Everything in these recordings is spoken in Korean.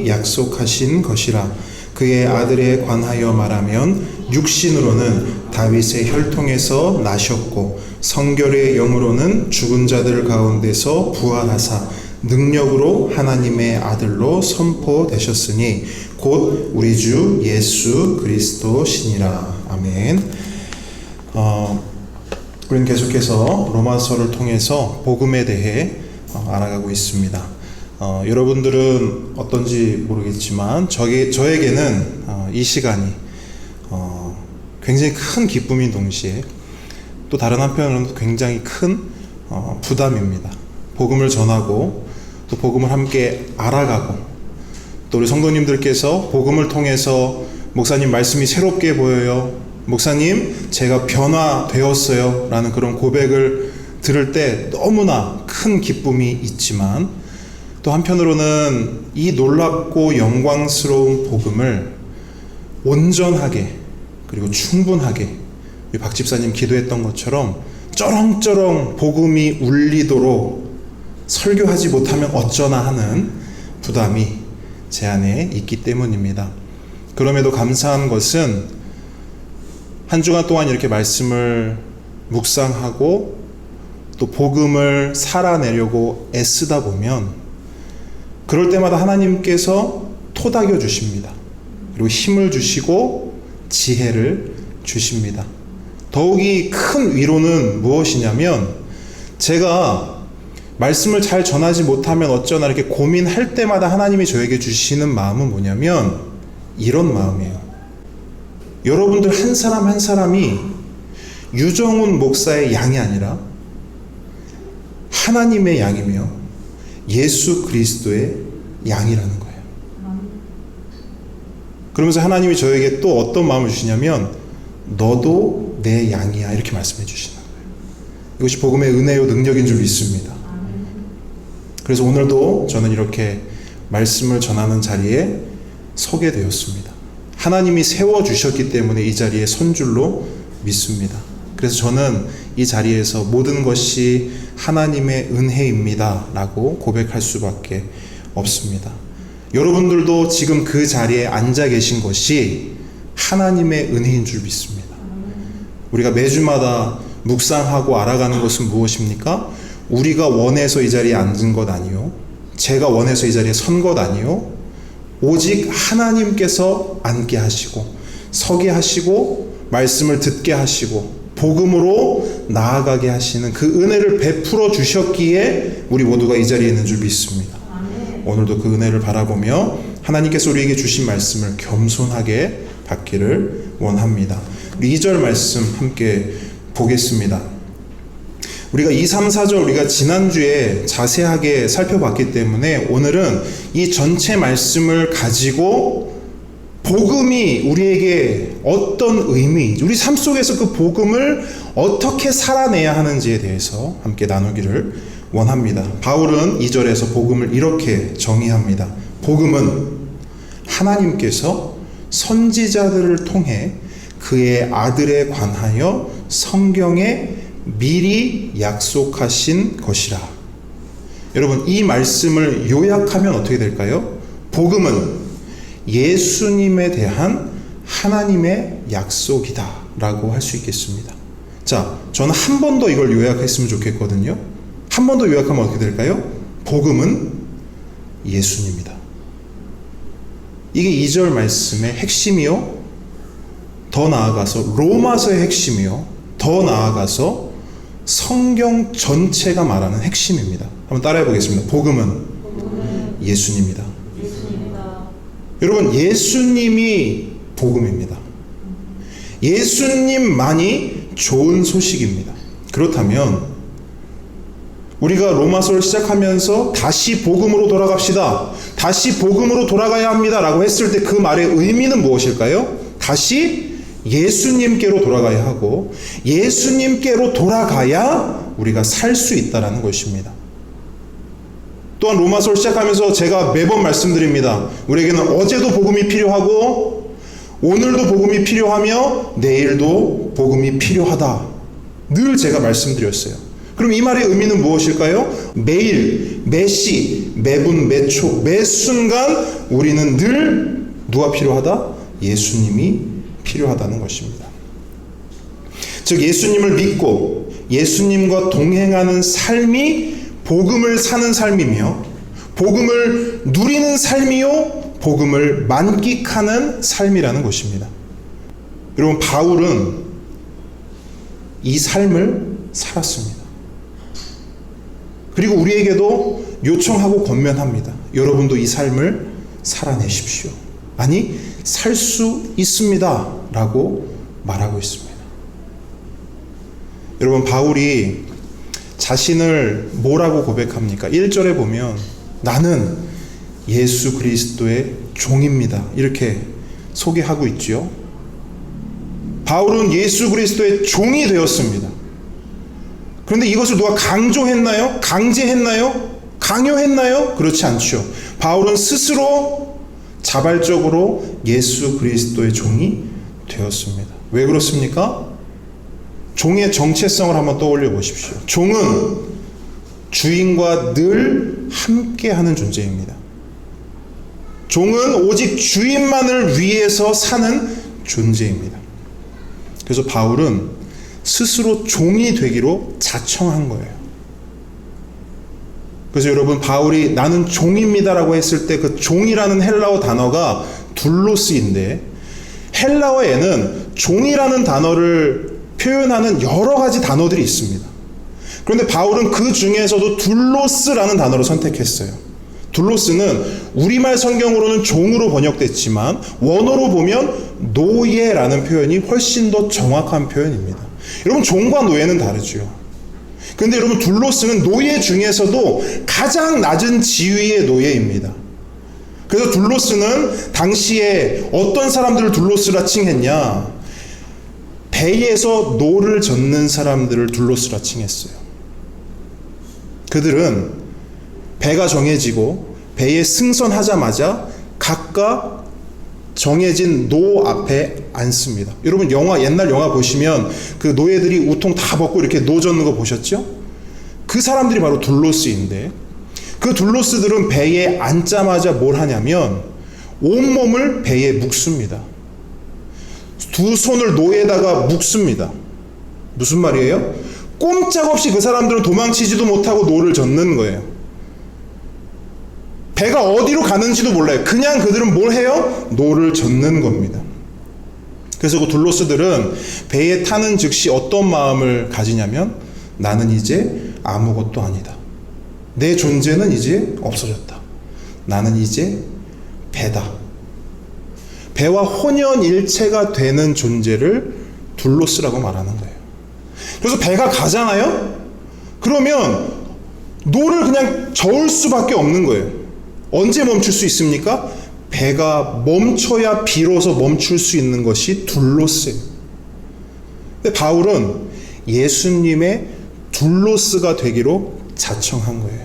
미리 약속하신 것이라. 그의 아들에 관하여 말하면 육신으로는 다윗의 혈통에서 나셨고 성결의 영으로는 죽은 자들 가운데서 부활하사 능력으로 하나님의 아들로 선포되셨으니 곧 우리 주 예수 그리스도시니라. 아멘. 우리는 계속해서 로마서를 통해서 복음에 대해 알아가고 있습니다. 여러분들은 어떤지 모르겠지만 저에게는 이 시간이 굉장히 큰 기쁨인 동시에 또 다른 한편으로는 굉장히 큰 부담입니다. 복음을 전하고 또 복음을 함께 알아가고 또 우리 성도님들께서 복음을 통해서 목사님 말씀이 새롭게 보여요, 목사님 제가 변화되었어요 라는 그런 고백을 들을 때 너무나 큰 기쁨이 있지만 또 한편으로는 이 놀랍고 영광스러운 복음을 온전하게 그리고 충분하게 우리 박 집사님 기도했던 것처럼 쩌렁쩌렁 복음이 울리도록 설교하지 못하면 어쩌나 하는 부담이 제 안에 있기 때문입니다. 그럼에도 감사한 것은 한 주간 동안 이렇게 말씀을 묵상하고 또 복음을 살아내려고 애쓰다 보면 그럴 때마다 하나님께서 토닥여 주십니다. 그리고 힘을 주시고 지혜를 주십니다. 더욱이 큰 위로는 무엇이냐면 제가 말씀을 잘 전하지 못하면 어쩌나 이렇게 고민할 때마다 하나님이 저에게 주시는 마음은 뭐냐면 이런 마음이에요. 여러분들 한 사람 한 사람이 유정훈 목사의 양이 아니라 하나님의 양이며 예수 그리스도의 양이라는 거예요. 그러면서 하나님이 저에게 또 어떤 마음을 주시냐면 너도 내 양이야 이렇게 말씀해 주시는 거예요. 이것이 복음의 은혜요 능력인 줄 믿습니다. 그래서 오늘도 저는 이렇게 말씀을 전하는 자리에 서게 되었습니다. 하나님이 세워주셨기 때문에 이 자리에 선 줄로 믿습니다. 그래서 저는 이 자리에서 모든 것이 하나님의 은혜입니다 라고 고백할 수밖에 없습니다. 여러분들도 지금 그 자리에 앉아 계신 것이 하나님의 은혜인 줄 믿습니다. 우리가 매주마다 묵상하고 알아가는 것은 무엇입니까? 우리가 원해서 이 자리에 앉은 것 아니요, 제가 원해서 이 자리에 선 것 아니요, 오직 하나님께서 앉게 하시고 서게 하시고 말씀을 듣게 하시고 복음으로 나아가게 하시는 그 은혜를 베풀어 주셨기에 우리 모두가 이 자리에 있는 줄 믿습니다. 오늘도 그 은혜를 바라보며 하나님께서 우리에게 주신 말씀을 겸손하게 받기를 원합니다. 우리 2절 말씀 함께 보겠습니다. 우리가 2, 3, 4절 우리가 지난주에 자세하게 살펴봤기 때문에 오늘은 이 전체 말씀을 가지고 복음이 우리에게 어떤 의미, 우리 삶 속에서 그 복음을 어떻게 살아내야 하는지에 대해서 함께 나누기를 원합니다. 바울은 2절에서 복음을 이렇게 정의합니다. 복음은 하나님께서 선지자들을 통해 그의 아들에 관하여 성경에 미리 약속하신 것이라. 여러분, 이 말씀을 요약하면 어떻게 될까요? 복음은 예수님에 대한 하나님의 약속이다 라고 할 수 있겠습니다. 자, 저는 한 번 더 이걸 요약했으면 좋겠거든요. 한 번 더 요약하면 어떻게 될까요? 복음은 예수님이다. 이게 2절 말씀의 핵심이요, 더 나아가서 로마서의 핵심이요, 더 나아가서 성경 전체가 말하는 핵심입니다. 한번 따라해 보겠습니다. 복음은 예수님이다. 여러분, 예수님이 복음입니다. 예수님만이 좋은 소식입니다. 그렇다면 우리가 로마서를 시작하면서 다시 복음으로 돌아갑시다, 다시 복음으로 돌아가야 합니다 라고 했을 때 그 말의 의미는 무엇일까요? 다시 예수님께로 돌아가야 하고 예수님께로 돌아가야 우리가 살 수 있다는 것입니다. 또한 로마서를 시작하면서 제가 매번 말씀드립니다. 우리에게는 어제도 복음이 필요하고 오늘도 복음이 필요하며 내일도 복음이 필요하다. 늘 제가 말씀드렸어요. 그럼 이 말의 의미는 무엇일까요? 매일, 매시, 매분, 매초, 매순간 우리는 늘 누가 필요하다? 예수님이 필요하다는 것입니다. 즉 예수님을 믿고 예수님과 동행하는 삶이 복음을 사는 삶이며 복음을 누리는 삶이요 복음을 만끽하는 삶이라는 것입니다. 여러분 바울은 이 삶을 살았습니다. 그리고 우리에게도 요청하고 권면합니다. 여러분도 이 삶을 살아내십시오. 아니 살 수 있습니다 라고 말하고 있습니다. 여러분 바울이 자신을 뭐라고 고백합니까? 1절에 보면 나는 예수 그리스도의 종입니다 이렇게 소개하고 있죠. 바울은 예수 그리스도의 종이 되었습니다. 그런데 이것을 누가 강조했나요? 강제했나요? 강요했나요? 그렇지 않죠. 바울은 스스로 자발적으로 예수 그리스도의 종이 되었습니다. 왜 그렇습니까? 종의 정체성을 한번 떠올려 보십시오. 종은 주인과 늘 함께하는 존재입니다. 종은 오직 주인만을 위해서 사는 존재입니다. 그래서 바울은 스스로 종이 되기로 자청한 거예요. 그래서 여러분 바울이 나는 종입니다라고 했을 때 그 종이라는 헬라어 단어가 둘로스인데 헬라어에는 종이라는 단어를 표현하는 여러 가지 단어들이 있습니다. 그런데 바울은 그 중에서도 둘로스라는 단어를 선택했어요. 둘로스는 우리말 성경으로는 종으로 번역됐지만 원어로 보면 노예라는 표현이 훨씬 더 정확한 표현입니다. 여러분 종과 노예는 다르죠. 그런데 여러분 둘로스는 노예 중에서도 가장 낮은 지위의 노예입니다. 그래서 둘로스는 당시에 어떤 사람들을 둘로스라 칭했냐? 배에서 노를 젓는 사람들을 둘로스라 칭했어요. 그들은 배가 정해지고 배에 승선하자마자 각각 정해진 노 앞에 앉습니다. 여러분 옛날 영화 보시면 그 노예들이 우통 다 벗고 이렇게 노 젓는 거 보셨죠? 그 사람들이 바로 둘로스인데 그 둘로스들은 배에 앉자마자 뭘 하냐면 온몸을 배에 묶습니다. 두 손을 노에다가 묶습니다. 무슨 말이에요? 꼼짝없이 그 사람들은 도망치지도 못하고 노를 젓는 거예요. 배가 어디로 가는지도 몰라요. 그냥 그들은 뭘 해요? 노를 젓는 겁니다. 그래서 그 둘로스들은 배에 타는 즉시 어떤 마음을 가지냐면 나는 이제 아무것도 아니다. 내 존재는 이제 없어졌다. 나는 이제 배다. 배와 혼연일체가 되는 존재를 둘로스라고 말하는 거예요. 그래서 배가 가잖아요? 그러면 노를 그냥 저을 수밖에 없는 거예요. 언제 멈출 수 있습니까? 배가 멈춰야 비로소 멈출 수 있는 것이 둘로스예요. 근데 바울은 예수님의 둘로스가 되기로 자청한 거예요.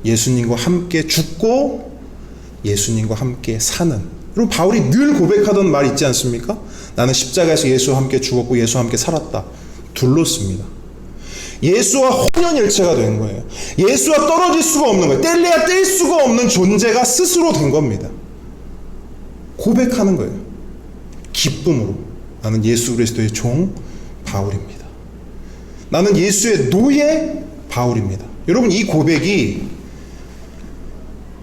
예수님과 함께 죽고 예수님과 함께 사는. 그리고 바울이 늘 고백하던 말 있지 않습니까? 나는 십자가에서 예수와 함께 죽었고 예수와 함께 살았다. 둘로스입니다. 예수와 혼연일체가 된 거예요. 예수와 떨어질 수가 없는 거예요. 뗄래야 뗄 수가 없는 존재가 스스로 된 겁니다. 고백하는 거예요. 기쁨으로. 나는 예수 그리스도의 종 바울입니다. 나는 예수의 노예 바울입니다. 여러분 이 고백이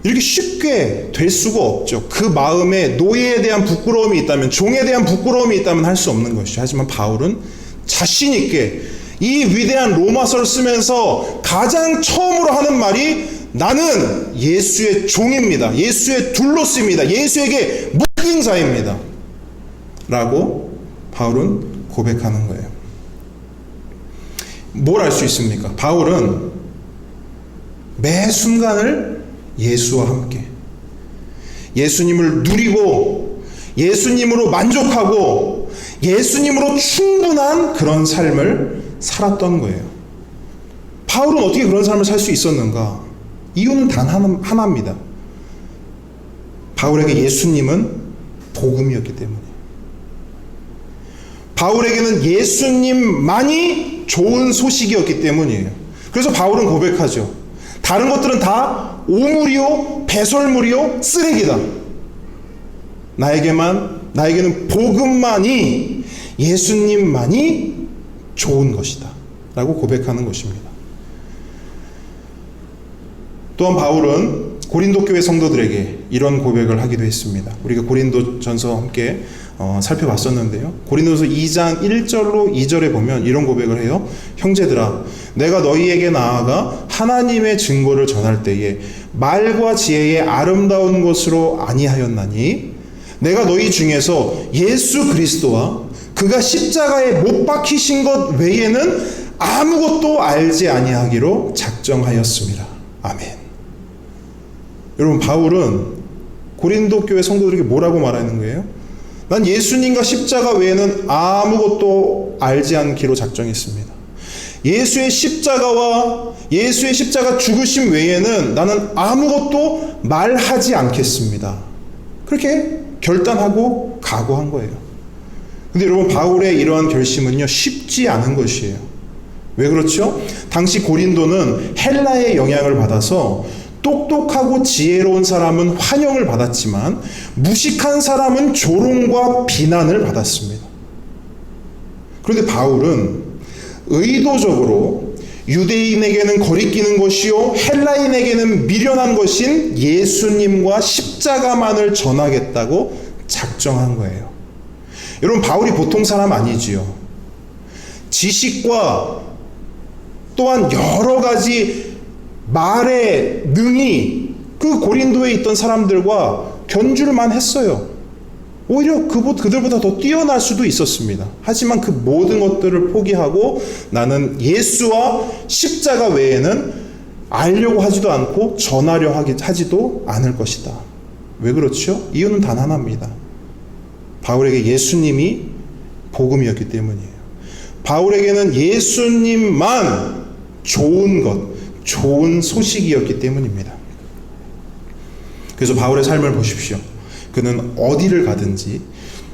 이렇게 쉽게 될 수가 없죠. 그 마음에 노예에 대한 부끄러움이 있다면, 종에 대한 부끄러움이 있다면 할 수 없는 것이죠. 하지만 바울은 자신 있게 이 위대한 로마서를 쓰면서 가장 처음으로 하는 말이 나는 예수의 종입니다. 예수의 둘로스입니다. 예수에게 묶인 자입니다. 라고 바울은 고백하는 거예요. 뭘 알 수 있습니까? 바울은 매 순간을 예수와 함께 예수님을 누리고 예수님으로 만족하고 예수님으로 충분한 그런 삶을 살았던 거예요. 바울은 어떻게 그런 삶을 살 수 있었는가? 이유는 단 하나입니다. 바울에게 예수님은 복음이었기 때문에. 바울에게는 예수님만이 좋은 소식이었기 때문이에요. 그래서 바울은 고백하죠. 다른 것들은 다 오물이요, 배설물이요, 쓰레기다. 나에게는 복음만이, 예수님만이 좋은 것이다 라고 고백하는 것입니다. 또한 바울은 고린도 교회 성도들에게 이런 고백을 하기도 했습니다. 우리가 고린도 전서 함께 살펴봤었는데요. 고린도서 2장 1절로 2절에 보면 이런 고백을 해요. 형제들아, 내가 너희에게 나아가 하나님의 증거를 전할 때에 말과 지혜의 아름다운 것으로 아니하였나니 내가 너희 중에서 예수 그리스도와 그가 십자가에 못 박히신 것 외에는 아무것도 알지 아니하기로 작정하였습니다. 아멘. 여러분, 바울은 고린도 교회 성도들에게 뭐라고 말하는 거예요? 난 예수님과 십자가 외에는 아무것도 알지 않기로 작정했습니다. 예수의 십자가와 예수의 십자가 죽으심 외에는 나는 아무것도 말하지 않겠습니다. 그렇게 결단하고 각오한 거예요. 근데 여러분, 바울의 이러한 결심은요, 쉽지 않은 것이에요. 왜 그렇죠? 당시 고린도는 헬라의 영향을 받아서 똑똑하고 지혜로운 사람은 환영을 받았지만 무식한 사람은 조롱과 비난을 받았습니다. 그런데 바울은 의도적으로 유대인에게는 거리끼는 것이요 헬라인에게는 미련한 것인 예수님과 십자가만을 전하겠다고 작정한 거예요. 여러분, 바울이 보통 사람 아니지요. 지식과 또한 여러 가지 말의 능이 그 고린도에 있던 사람들과 견줄만 했어요. 오히려 그들보다 더 뛰어날 수도 있었습니다. 하지만 그 모든 것들을 포기하고 나는 예수와 십자가 외에는 알려고 하지도 않고 전하려 하지도 않을 것이다. 왜 그렇죠? 이유는 단 하나입니다. 바울에게 예수님이 복음이었기 때문이에요. 바울에게는 예수님만 좋은 것, 좋은 소식이었기 때문입니다. 그래서 바울의 삶을 보십시오. 그는 어디를 가든지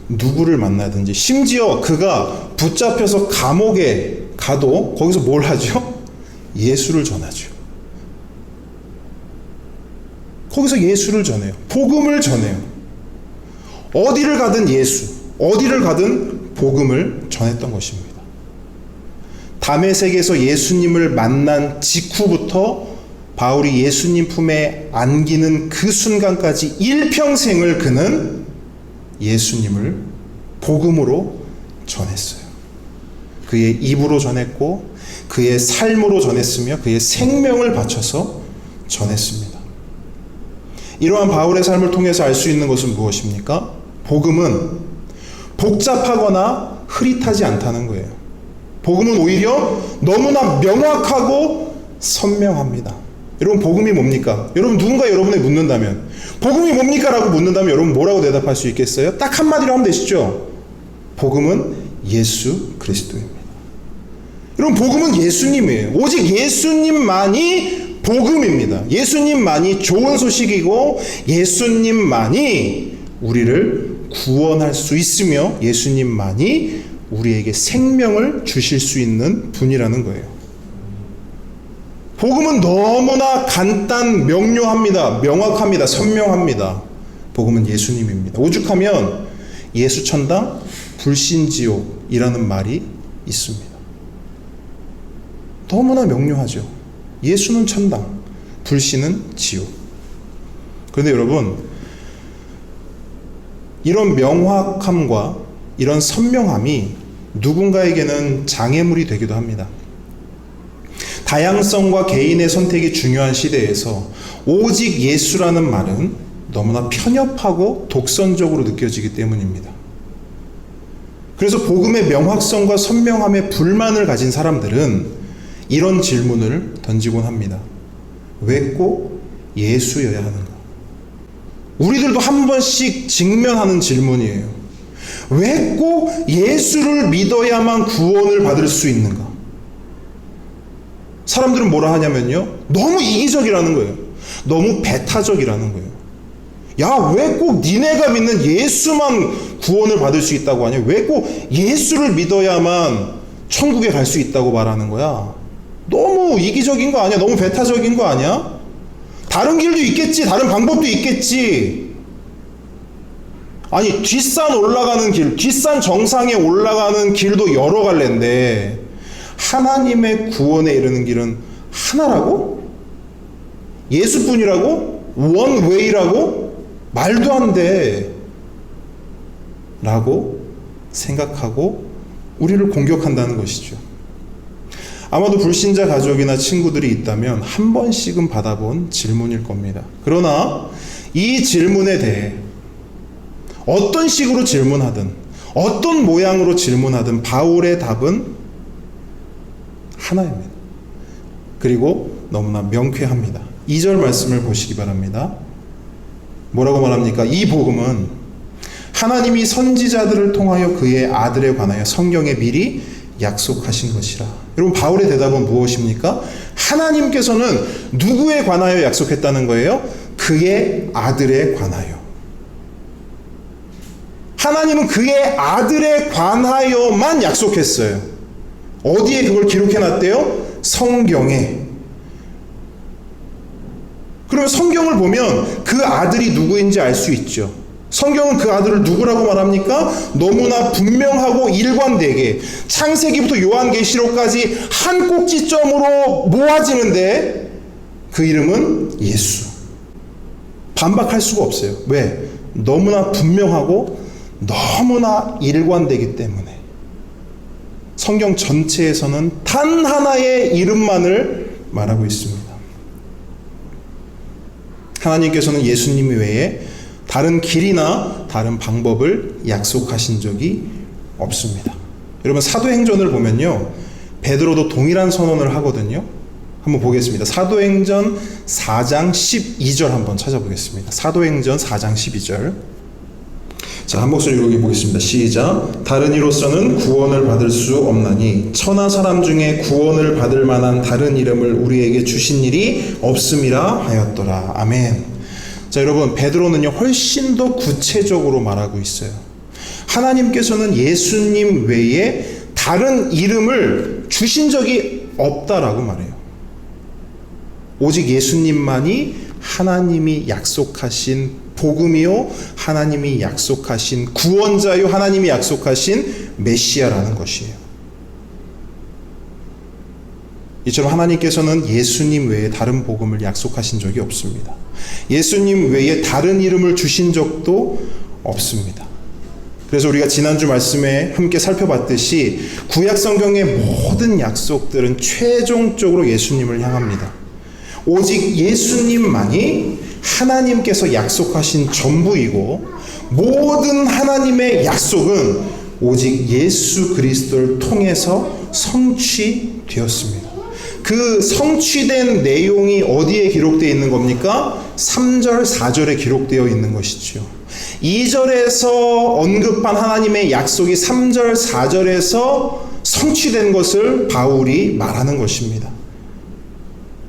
누구를 만나든지, 심지어 그가 붙잡혀서 감옥에 가도 거기서 뭘 하죠? 예수를 전하죠. 거기서 예수를 전해요. 복음을 전해요. 어디를 가든 예수, 어디를 가든 복음을 전했던 것입니다. 다메섹에서 예수님을 만난 직후부터 바울이 예수님 품에 안기는 그 순간까지 일평생을 그는 예수님을 복음으로 전했어요. 그의 입으로 전했고 그의 삶으로 전했으며 그의 생명을 바쳐서 전했습니다. 이러한 바울의 삶을 통해서 알 수 있는 것은 무엇입니까? 복음은 복잡하거나 흐릿하지 않다는 거예요. 복음은 오히려 너무나 명확하고 선명합니다. 여러분, 복음이 뭡니까? 여러분, 누군가 여러분에 묻는다면 복음이 뭡니까? 라고 묻는다면 여러분 뭐라고 대답할 수 있겠어요? 딱 한마디로 하면 되시죠? 복음은 예수 그리스도입니다. 여러분, 복음은 예수님이에요. 오직 예수님만이 복음입니다. 예수님만이 좋은 소식이고 예수님만이 우리를 구원할 수 있으며 예수님만이 우리에게 생명을 주실 수 있는 분이라는 거예요. 복음은 너무나 명료합니다. 명확합니다. 선명합니다. 복음은 예수님입니다. 오죽하면 예수천당 불신지옥이라는 말이 있습니다. 너무나 명료하죠. 예수는 천당, 불신은 지옥. 그런데 여러분, 이런 명확함과 이런 선명함이 누군가에게는 장애물이 되기도 합니다. 다양성과 개인의 선택이 중요한 시대에서 오직 예수라는 말은 너무나 편협하고 독선적으로 느껴지기 때문입니다. 그래서 복음의 명확성과 선명함에 불만을 가진 사람들은 이런 질문을 던지곤 합니다. 왜 꼭 예수여야 하는가? 우리들도 한 번씩 직면하는 질문이에요. 왜 꼭 예수를 믿어야만 구원을 받을 수 있는가? 사람들은 뭐라 하냐면요, 너무 이기적이라는 거예요. 너무 배타적이라는 거예요. 야, 왜 꼭 니네가 믿는 예수만 구원을 받을 수 있다고 하냐? 왜 꼭 예수를 믿어야만 천국에 갈 수 있다고 말하는 거야. 너무 이기적인 거 아니야? 너무 배타적인 거 아니야? 다른 길도 있겠지. 다른 방법도 있겠지. 아니, 뒷산 올라가는 길, 뒷산 정상에 올라가는 길도 여러 갈래인데 하나님의 구원에 이르는 길은 하나라고? 예수뿐이라고? 원웨이라고? 말도 안 돼. 라고 생각하고 우리를 공격한다는 것이죠. 아마도 불신자 가족이나 친구들이 있다면 한 번씩은 받아본 질문일 겁니다. 그러나 이 질문에 대해 어떤 식으로 질문하든 어떤 모양으로 질문하든 바울의 답은 하나입니다. 그리고 너무나 명쾌합니다. 2절 말씀을 보시기 바랍니다. 뭐라고 말합니까? 이 복음은 하나님이 선지자들을 통하여 그의 아들에 관하여 성경에 미리 약속하신 것이라. 여러분, 바울의 대답은 무엇입니까? 하나님께서는 누구에 관하여 약속했다는 거예요? 그의 아들에 관하여. 하나님은 그의 아들에 관하여만 약속했어요. 어디에 그걸 기록해놨대요? 성경에. 그러면 성경을 보면 그 아들이 누구인지 알 수 있죠. 성경은 그 아들을 누구라고 말합니까? 너무나 분명하고 일관되게 창세기부터 요한계시록까지 한 꼭지점으로 모아지는데 그 이름은 예수. 반박할 수가 없어요. 왜? 너무나 분명하고 너무나 일관되기 때문에. 성경 전체에서는 단 하나의 이름만을 말하고 있습니다. 하나님께서는 예수님 외에 다른 길이나 다른 방법을 약속하신 적이 없습니다. 여러분, 사도행전을 보면요, 베드로도 동일한 선언을 하거든요. 한번 보겠습니다. 사도행전 4장 12절 한번 찾아보겠습니다. 사도행전 4장 12절. 자, 한 목소리 읽어보겠습니다. 시작. 다른 이로서는 구원을 받을 수 없나니 천하 사람 중에 구원을 받을 만한 다른 이름을 우리에게 주신 일이 없음이라 하였더라. 아멘. 자, 여러분, 베드로는요 훨씬 더 구체적으로 말하고 있어요. 하나님께서는 예수님 외에 다른 이름을 주신 적이 없다라고 말해요. 오직 예수님만이 하나님이 약속하신 복음이요, 하나님이 약속하신 구원자요, 하나님이 약속하신 메시아라는 것이에요. 이처럼 하나님께서는 예수님 외에 다른 복음을 약속하신 적이 없습니다. 예수님 외에 다른 이름을 주신 적도 없습니다. 그래서 우리가 지난주 말씀에 함께 살펴봤듯이 구약 성경의 모든 약속들은 최종적으로 예수님을 향합니다. 오직 예수님만이 하나님께서 약속하신 전부이고 모든 하나님의 약속은 오직 예수 그리스도를 통해서 성취되었습니다. 그 성취된 내용이 어디에 기록되어 있는 겁니까? 3절, 4절에 기록되어 있는 것이죠. 2절에서 언급한 하나님의 약속이 3절, 4절에서 성취된 것을 바울이 말하는 것입니다.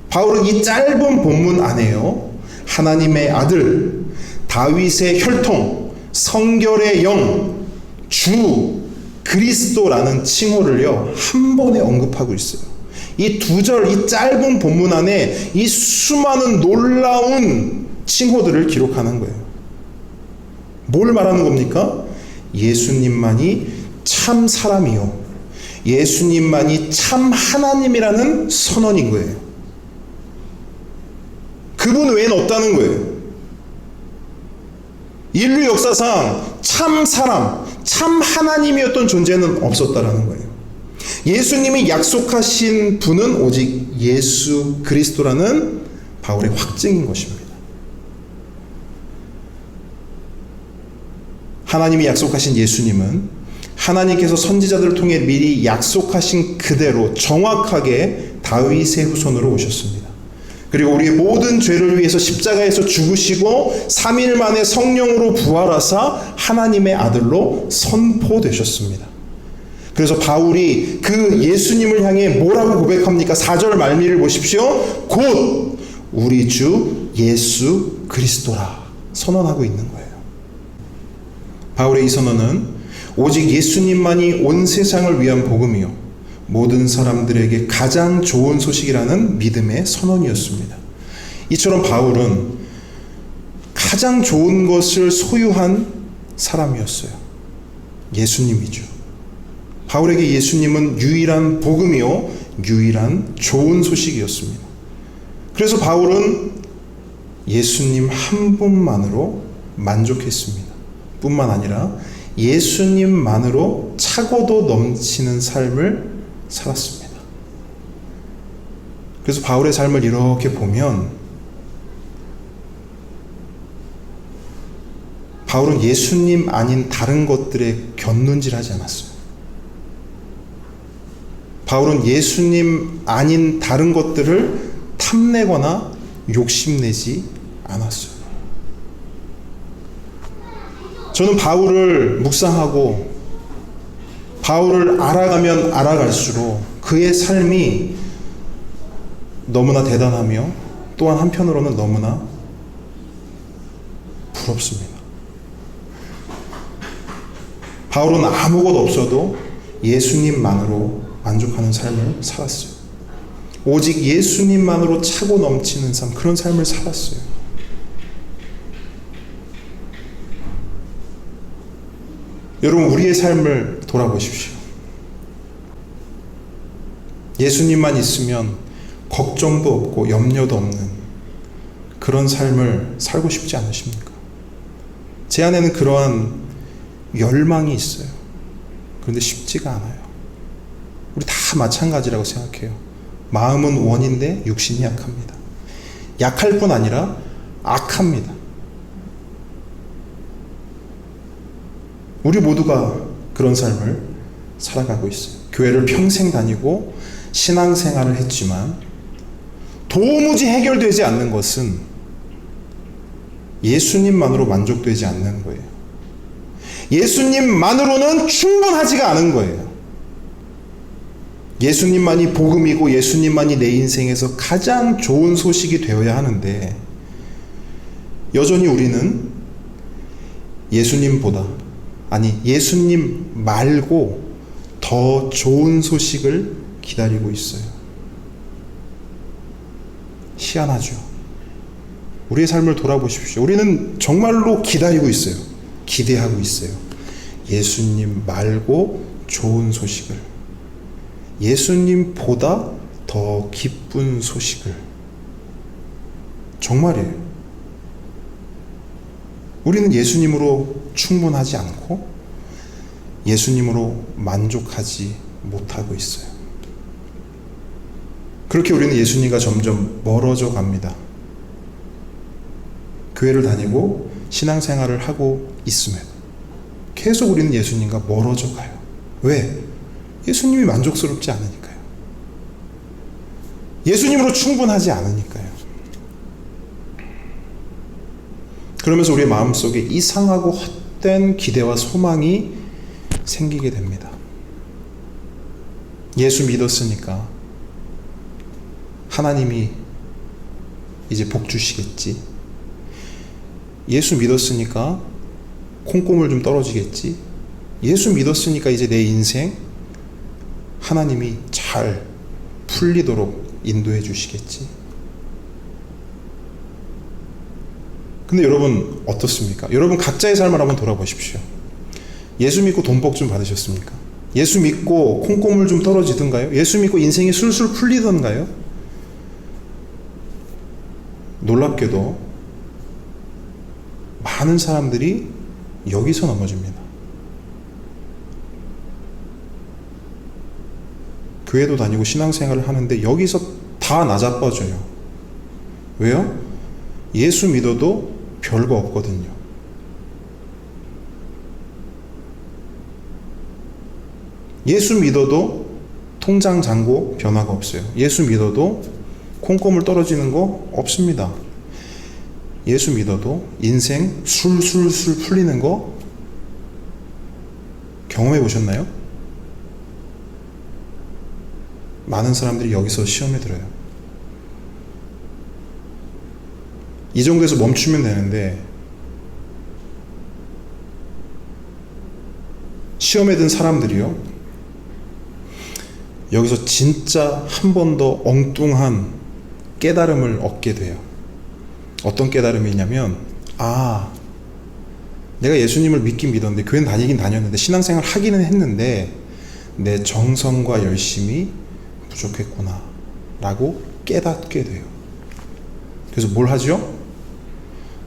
바울은 이 짧은 본문 안에요, 하나님의 아들, 다윗의 혈통, 성결의 영, 주, 그리스도라는 칭호를요 한 번에 언급하고 있어요. 이 2절, 이 짧은 본문 안에 이 수많은 놀라운 칭호들을 기록하는 거예요. 뭘 말하는 겁니까? 예수님만이 참 사람이요, 예수님만이 참 하나님이라는 선언인 거예요. 그분 외에는 없다는 거예요. 인류 역사상 참 사람, 참 하나님이었던 존재는 없었다라는 거예요. 예수님이 약속하신 분은 오직 예수 그리스도라는 바울의 확증인 것입니다. 하나님이 약속하신 예수님은 하나님께서 선지자들을 통해 미리 약속하신 그대로 정확하게 다윗의 후손으로 오셨습니다. 그리고 우리의 모든 죄를 위해서 십자가에서 죽으시고 3일 만에 성령으로 부활하사 하나님의 아들로 선포되셨습니다. 그래서 바울이 그 예수님을 향해 뭐라고 고백합니까? 4절 말미를 보십시오. 곧 우리 주 예수 그리스도라 선언하고 있는 거예요. 바울의 이 선언은 오직 예수님만이 온 세상을 위한 복음이요, 모든 사람들에게 가장 좋은 소식이라는 믿음의 선언이었습니다. 이처럼 바울은 가장 좋은 것을 소유한 사람이었어요. 예수님이죠. 바울에게 예수님은 유일한 복음이요, 유일한 좋은 소식이었습니다. 그래서 바울은 예수님 한 분만으로 만족했습니다. 뿐만 아니라 예수님만으로 차고도 넘치는 삶을 살았습니다. 그래서 바울의 삶을 이렇게 보면 바울은 예수님 아닌 다른 것들에 곁눈질하지 않았어요. 바울은 예수님 아닌 다른 것들을 탐내거나 욕심내지 않았어요. 저는 바울을 묵상하고 바울을 알아가면 알아갈수록 그의 삶이 너무나 대단하며 또한 한편으로는 너무나 부럽습니다. 바울은 아무것도 없어도 예수님만으로 만족하는 삶을 살았어요. 오직 예수님만으로 차고 넘치는 삶, 그런 삶을 살았어요. 여러분, 우리의 삶을 돌아보십시오. 예수님만 있으면 걱정도 없고 염려도 없는 그런 삶을 살고 싶지 않으십니까? 제 안에는 그러한 열망이 있어요. 그런데 쉽지가 않아요. 우리 다 마찬가지라고 생각해요. 마음은 원인데 육신이 약합니다. 약할 뿐 아니라 악합니다. 우리 모두가 그런 삶을 살아가고 있어요. 교회를 평생 다니고 신앙생활을 했지만 도무지 해결되지 않는 것은 예수님만으로 만족되지 않는 거예요. 예수님만으로는 충분하지가 않은 거예요. 예수님만이 복음이고 예수님만이 내 인생에서 가장 좋은 소식이 되어야 하는데 여전히 우리는 예수님보다, 아니 예수님 말고 더 좋은 소식을 기다리고 있어요. 희한하죠. 우리의 삶을 돌아보십시오. 우리는 정말로 기다리고 있어요. 기대하고 있어요. 예수님 말고 좋은 소식을, 예수님보다 더 기쁜 소식을. 정말이에요. 우리는 예수님으로 충분하지 않고 예수님으로 만족하지 못하고 있어요. 그렇게 우리는 예수님과 점점 멀어져 갑니다. 교회를 다니고 신앙생활을 하고 있음에도 계속 우리는 예수님과 멀어져 가요. 왜? 예수님이 만족스럽지 않으니까요. 예수님으로 충분하지 않으니까요. 그러면서 우리의 마음속에 이상하고 헛된 기대와 소망이 생기게 됩니다. 예수 믿었으니까 하나님이 이제 복 주시겠지. 예수 믿었으니까 콩고물 좀 떨어지겠지. 예수 믿었으니까 이제 내 인생 하나님이 잘 풀리도록 인도해 주시겠지. 근데 여러분 어떻습니까? 여러분 각자의 삶을 한번 돌아보십시오. 예수 믿고 돈복 좀 받으셨습니까? 예수 믿고 콩고물 좀 떨어지던가요? 예수 믿고 인생이 술술 풀리던가요? 놀랍게도 많은 사람들이 여기서 넘어집니다. 교회도 다니고 신앙생활을 하는데 여기서 다 나자빠져요. 왜요? 예수 믿어도 별거 없거든요. 예수 믿어도 통장 잔고 변화가 없어요. 예수 믿어도 콩고물 떨어지는 거 없습니다. 예수 믿어도 인생 술술술 풀리는 거 경험해 보셨나요? 많은 사람들이 여기서 시험에 들어요. 이 정도에서 멈추면 되는데 시험에 든 사람들이요, 여기서 진짜 한 번 더 엉뚱한 깨달음을 얻게 돼요. 어떤 깨달음이냐면, 내가 예수님을 믿긴 믿었는데, 교회는 다니긴 다녔는데, 신앙생활 하기는 했는데 내 정성과 열심이 부족했구나 라고 깨닫게 돼요. 그래서 뭘 하죠?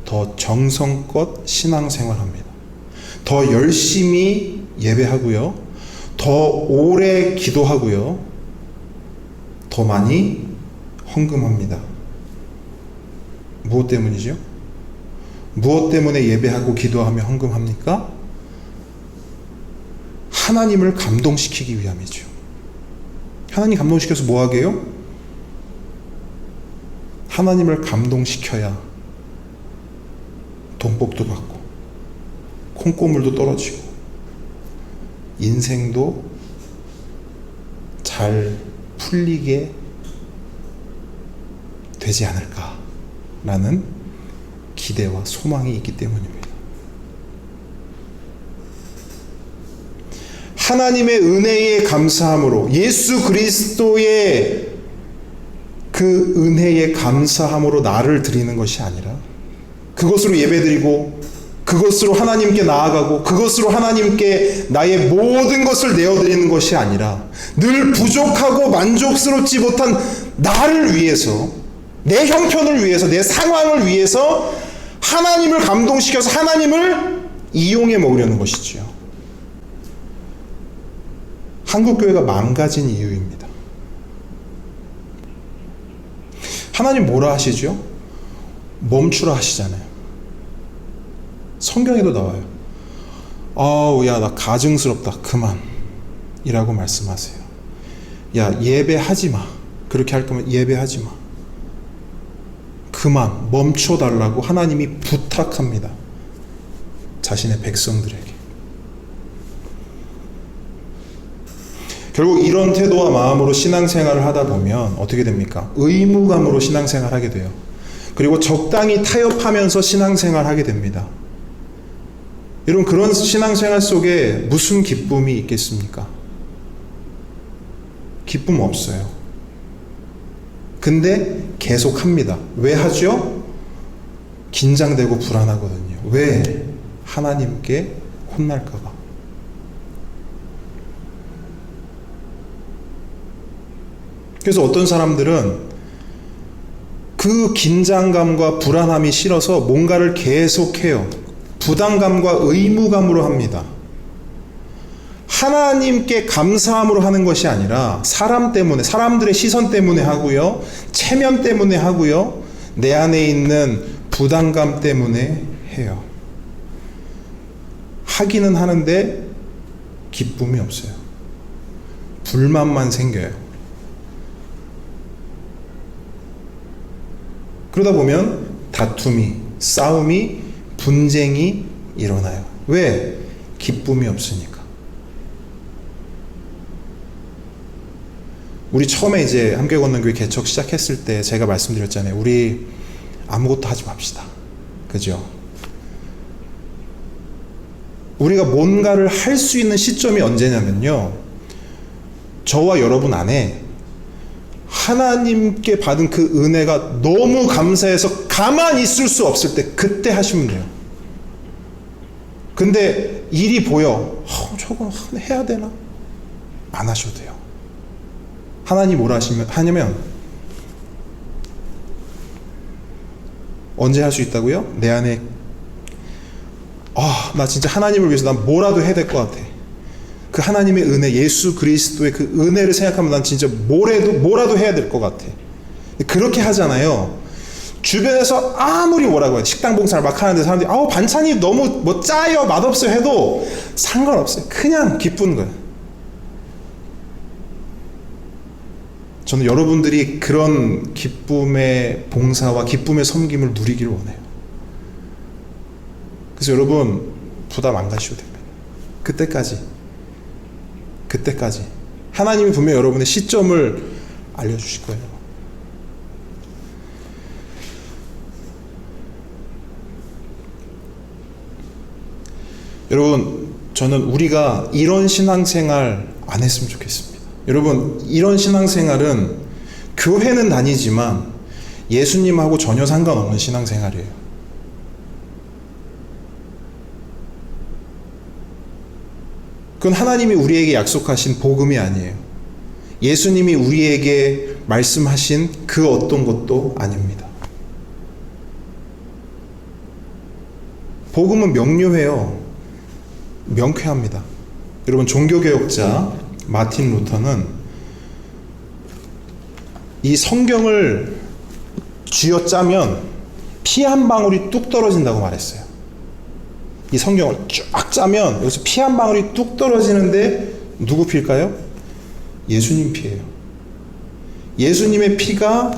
더 정성껏 신앙생활합니다. 더 열심히 예배하고요, 더 오래 기도하고요, 더 많이 헌금합니다. 무엇 때문이죠? 무엇 때문에 예배하고 기도하며 헌금합니까? 하나님을 감동시키기 위함이죠. 하나님 감동시켜서 뭐 하게 해요? 하나님을 감동시켜야 돈복도 받고 콩고물도 떨어지고 인생도 잘 풀리게 되지 않을까라는 기대와 소망이 있기 때문입니다. 하나님의 은혜에 감사함으로, 예수 그리스도의 그 은혜에 감사함으로 나를 드리는 것이 아니라, 그것으로 예배드리고 그것으로 하나님께 나아가고 그것으로 하나님께 나의 모든 것을 내어드리는 것이 아니라, 늘 부족하고 만족스럽지 못한 나를 위해서, 내 형편을 위해서, 내 상황을 위해서 하나님을 감동시켜서 하나님을 이용해 먹으려는 것이지요. 한국교회가 망가진 이유입니다. 하나님 뭐라 하시죠? 멈추라 하시잖아요. 성경에도 나와요. 야, 나 가증스럽다. 그만. 이라고 말씀하세요. 야, 예배하지 마. 그렇게 할 거면 예배하지 마. 그만, 멈춰달라고 하나님이 부탁합니다. 자신의 백성들에게. 결국 이런 태도와 마음으로 신앙생활을 하다 보면 어떻게 됩니까? 의무감으로 신앙생활을 하게 돼요. 그리고 적당히 타협하면서 신앙생활을 하게 됩니다. 여러분, 그런 신앙생활 속에 무슨 기쁨이 있겠습니까? 기쁨 없어요. 근데 계속 합니다. 왜 하죠? 긴장되고 불안하거든요. 왜? 하나님께 혼날까봐. 그래서 어떤 사람들은 그 긴장감과 불안함이 싫어서 뭔가를 계속해요. 부담감과 의무감으로 합니다. 하나님께 감사함으로 하는 것이 아니라 사람 때문에, 사람들의 시선 때문에 하고요, 체면 때문에 하고요, 내 안에 있는 부담감 때문에 해요. 하기는 하는데 기쁨이 없어요. 불만만 생겨요. 그러다 보면 다툼이, 싸움이, 분쟁이 일어나요. 왜? 기쁨이 없으니까. 우리 처음에 이제 함께 걷는 교회 개척 시작했을 때 제가 말씀드렸잖아요. 우리 아무것도 하지 맙시다. 그죠? 우리가 뭔가를 할 수 있는 시점이 언제냐면요, 저와 여러분 안에 하나님께 받은 그 은혜가 너무 감사해서 가만히 있을 수 없을 때, 그때 하시면 돼요. 근데 일이 보여. 저거 해야 되나? 안 하셔도 돼요. 하나님 뭐라 하냐면, 언제 할 수 있다고요? 내 안에 나 진짜 하나님을 위해서 난 뭐라도 해야 될 것 같아. 그 하나님의 은혜, 예수 그리스도의 그 은혜를 생각하면 난 진짜 뭐라도 해야 될 것 같아. 그렇게 하잖아요. 주변에서 아무리 뭐라고 해, 식당 봉사를 막 하는데 사람들이 반찬이 너무 짜요, 맛없어요 해도 상관없어요. 그냥 기쁜 거예요. 저는 여러분들이 그런 기쁨의 봉사와 기쁨의 섬김을 누리기를 원해요. 그래서 여러분, 부담 안 가셔도 됩니다. 그때까지 하나님이 분명 여러분의 시점을 알려주실 거예요. 여러분, 저는 우리가 이런 신앙생활 안 했으면 좋겠습니다. 여러분, 이런 신앙생활은 교회는 다니지만 예수님하고 전혀 상관없는 신앙생활이에요. 그건 하나님이 우리에게 약속하신 복음이 아니에요. 예수님이 우리에게 말씀하신 그 어떤 것도 아닙니다. 복음은 명료해요. 명쾌합니다. 여러분, 종교개혁자 마틴 루터는 이 성경을 쥐어짜면 피 한 방울이 뚝 떨어진다고 말했어요. 이 성경을 쫙 짜면 여기서 피 한 방울이 뚝 떨어지는데 누구 피일까요? 예수님 피예요. 예수님의 피가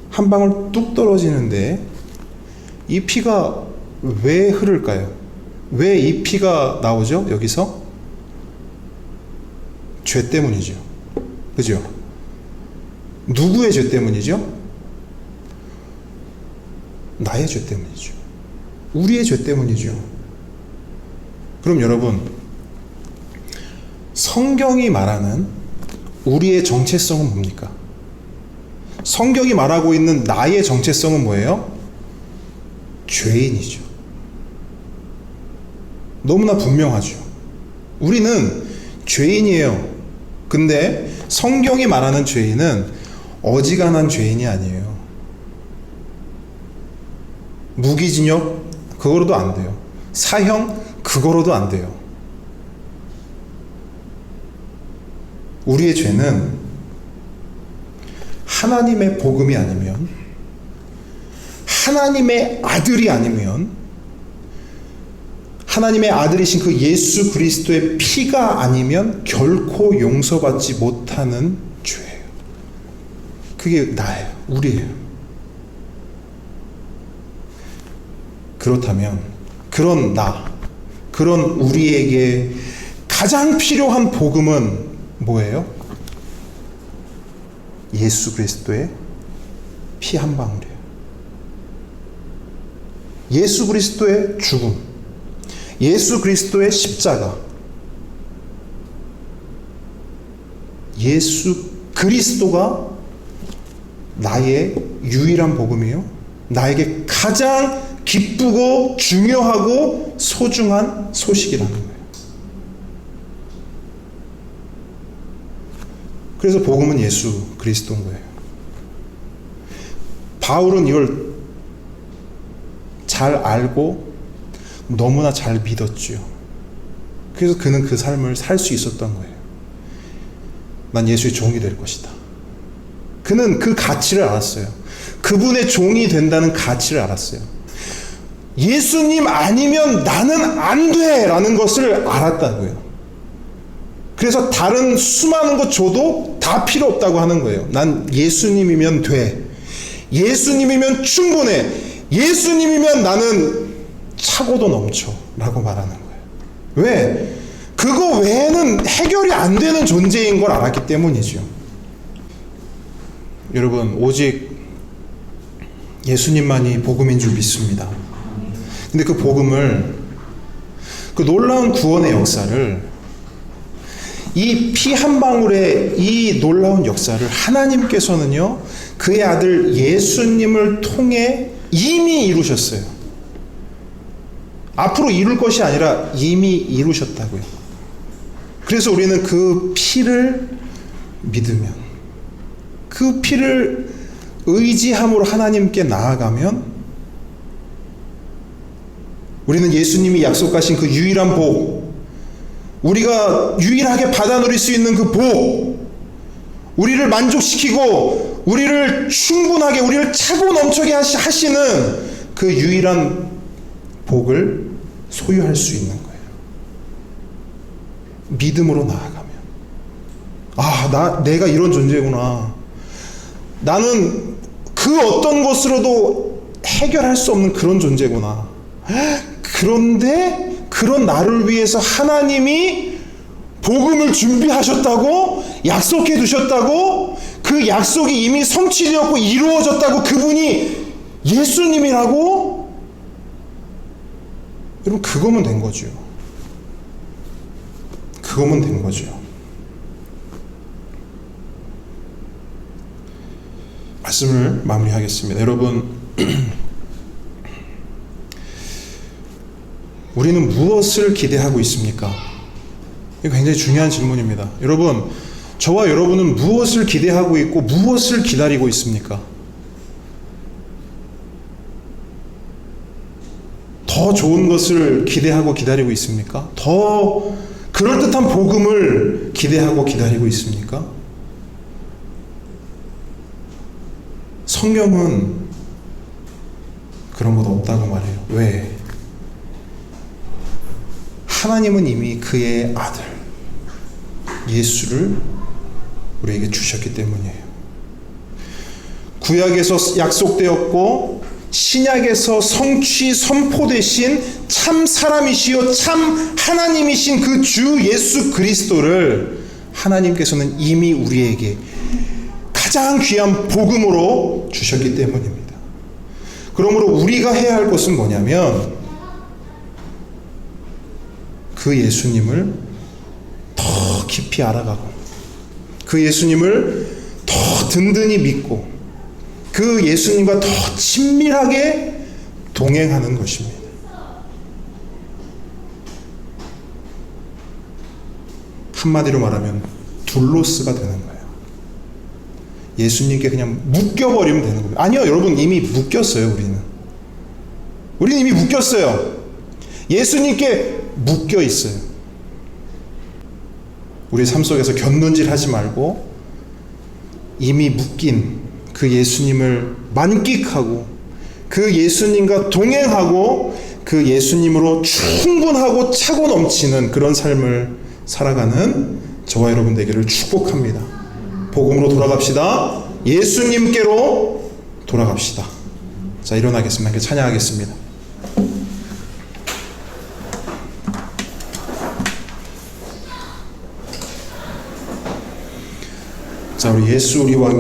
한 방울 뚝 떨어지는데 이 피가 왜 흐를까요? 왜 이 피가 나오죠? 여기서? 죄 때문이죠. 그죠? 누구의 죄 때문이죠? 나의 죄 때문이죠. 우리의 죄 때문이죠. 그럼 여러분, 성경이 말하는 우리의 정체성은 뭡니까? 성경이 말하고 있는 나의 정체성은 뭐예요? 죄인이죠. 너무나 분명하죠. 우리는 죄인이에요. 근데 성경이 말하는 죄인은 어지간한 죄인이 아니에요. 무기징역 그거로도 안 돼요. 사형 그거로도 안 돼요. 우리의 죄는 하나님의 복음이 아니면, 하나님의 아들이 아니면, 하나님의 아들이신 그 예수 그리스도의 피가 아니면 결코 용서받지 못하는 죄예요. 그게 나예요. 우리예요. 그렇다면 그런 나, 그런 우리에게 가장 필요한 복음은 뭐예요? 예수 그리스도의 피 한 방울이에요. 예수 그리스도의 죽음, 예수 그리스도의 십자가, 예수 그리스도가 나의 유일한 복음이요, 나에게 가장 기쁘고 중요하고 소중한 소식이라는 거예요. 그래서 복음은 예수 그리스도인 거예요. 바울은 이걸 잘 알고 너무나 잘 믿었죠. 그래서 그는 그 삶을 살 수 있었던 거예요. 난 예수의 종이 될 것이다. 그는 그 가치를 알았어요. 그분의 종이 된다는 가치를 알았어요. 예수님 아니면 나는 안 돼! 라는 것을 알았다고요. 그래서 다른 수많은 것 줘도 다 필요 없다고 하는 거예요. 난 예수님이면 돼. 예수님이면 충분해. 예수님이면 나는 차고도 넘쳐. 라고 말하는 거예요. 왜? 그거 외에는 해결이 안 되는 존재인 걸 알았기 때문이죠. 여러분, 오직 예수님만이 복음인 줄 믿습니다. 근데 그 복음을, 그 놀라운 구원의 역사를, 이 피 한 방울의 이 놀라운 역사를 하나님께서는요, 그의 아들 예수님을 통해 이미 이루셨어요. 앞으로 이룰 것이 아니라 이미 이루셨다고요. 그래서 우리는 그 피를 믿으면, 그 피를 의지함으로 하나님께 나아가면, 우리는 예수님이 약속하신 그 유일한 복, 우리가 유일하게 받아 누릴 수 있는 그 복, 우리를 만족시키고 우리를 충분하게, 우리를 차고 넘치게 하시는 그 유일한 복을 소유할 수 있는 거예요. 믿음으로 나아가면, 내가 이런 존재구나. 나는 그 어떤 것으로도 해결할 수 없는 그런 존재구나. 그런데 그런 나를 위해서 하나님이 복음을 준비하셨다고, 약속해 두셨다고, 그 약속이 이미 성취되었고 이루어졌다고, 그분이 예수님이라고? 여러분, 그거면 된 거죠. 그거면 된 거죠. 말씀을 마무리하겠습니다. 여러분, 우리는 무엇을 기대하고 있습니까? 이거 굉장히 중요한 질문입니다. 여러분, 저와 여러분은 무엇을 기대하고 있고 무엇을 기다리고 있습니까? 더 좋은 것을 기대하고 기다리고 있습니까? 더 그럴듯한 복음을 기대하고 기다리고 있습니까? 성경은 그런 것 없다고 말해요. 왜? 하나님은 이미 그의 아들 예수를 우리에게 주셨기 때문이에요. 구약에서 약속되었고 신약에서 성취 선포되신 참 사람이시요 참 하나님이신 그 주 예수 그리스도를 하나님께서는 이미 우리에게 가장 귀한 복음으로 주셨기 때문입니다. 그러므로 우리가 해야 할 것은 뭐냐면 그 예수님을 더 깊이 알아가고 그 예수님을 더 든든히 믿고 그 예수님과 더 친밀하게 동행하는 것입니다. 한마디로 말하면 둘로스가 되는 거예요. 예수님께 그냥 묶여버리면 되는 겁니다. 아니요, 여러분, 이미 묶였어요. 우리는 이미 묶였어요. 예수님께 묶여 있어요. 우리 삶 속에서 견눈질 하지 말고 이미 묶인 그 예수님을 만끽하고 그 예수님과 동행하고 그 예수님으로 충분하고 차고 넘치는 그런 삶을 살아가는 저와 여러분 되기를 축복합니다. 복음으로 돌아갑시다. 예수님께로 돌아갑시다. 자, 일어나겠습니다. 함께 찬양하겠습니다. 자, 우리 예수 우리 왕